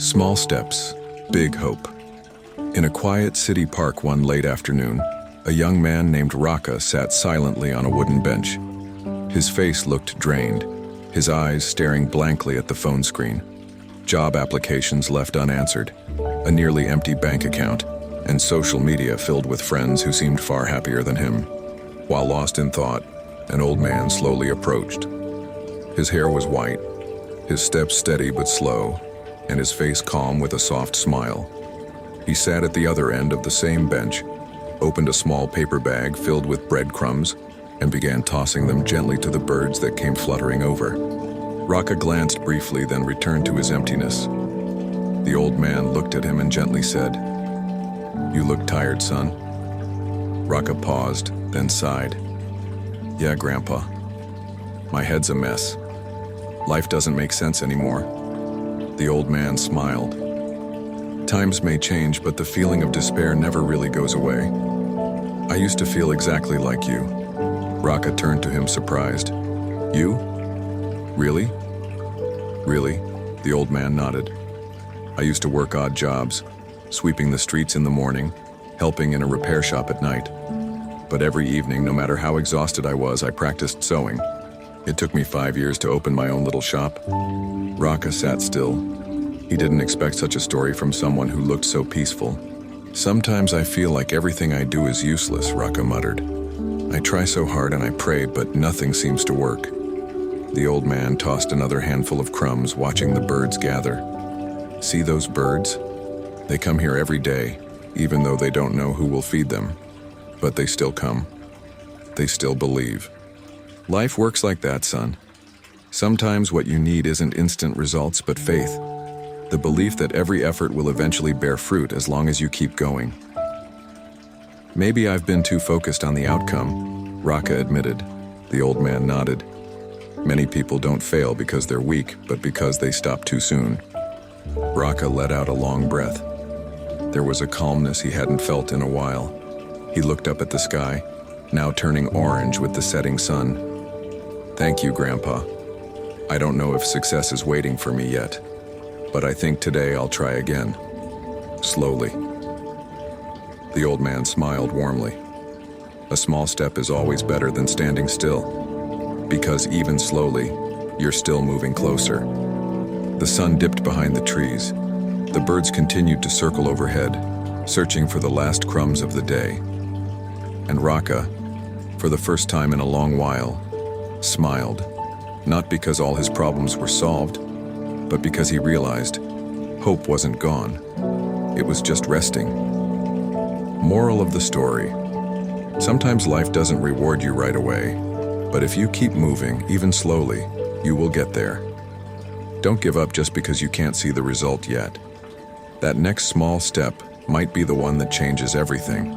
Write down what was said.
Small steps, big hope. In a quiet city park one late afternoon, a young man named Raka sat silently on a wooden bench. His face looked drained, his eyes staring blankly at the phone screen. Job applications left unanswered, a nearly empty bank account, and social media filled with friends who seemed far happier than him. While lost in thought, an old man slowly approached. His hair was white, his steps steady but slow, and his face calm with a soft smile. He sat at the other end of the same bench, opened a small paper bag filled with breadcrumbs, and began tossing them gently to the birds that came fluttering over. Raka glanced briefly, then returned to his emptiness. The old man looked at him and gently said, "You look tired, son." Raka paused, then sighed. "Yeah, Grandpa. My head's a mess. Life doesn't make sense anymore." The old man smiled. "Times may change, but the feeling of despair never really goes away. I used to feel exactly like you." Raka turned to him surprised. "You? Really?" "Really?" The old man nodded. "I used to work odd jobs, sweeping the streets in the morning, helping in a repair shop at night. But every evening, no matter how exhausted I was, I practiced sewing. It took me 5 years to open my own little shop." Raka sat still. He didn't expect such a story from someone who looked so peaceful. "Sometimes I feel like everything I do is useless," Raka muttered. "I try so hard and I pray, but nothing seems to work." The old man tossed another handful of crumbs, watching the birds gather. "See those birds? They come here every day, even though they don't know who will feed them. But they still come. They still believe. Life works like that, son. Sometimes what you need isn't instant results, but faith. The belief that every effort will eventually bear fruit as long as you keep going." "Maybe I've been too focused on the outcome," Raka admitted. The old man nodded. "Many people don't fail because they're weak, but because they stop too soon." Raka let out a long breath. There was a calmness he hadn't felt in a while. He looked up at the sky, now turning orange with the setting sun. "Thank you, Grandpa. I don't know if success is waiting for me yet, but I think today I'll try again. Slowly." The old man smiled warmly. "A small step is always better than standing still, because even slowly, you're still moving closer." The sun dipped behind the trees. The birds continued to circle overhead, searching for the last crumbs of the day. And Raka, for the first time in a long while, smiled, not because all his problems were solved, but because he realized hope wasn't gone. It was just resting. Moral of the story: sometimes life doesn't reward you right away, but if you keep moving, even slowly, you will get there. Don't give up just because you can't see the result yet. That next small step might be the one that changes everything.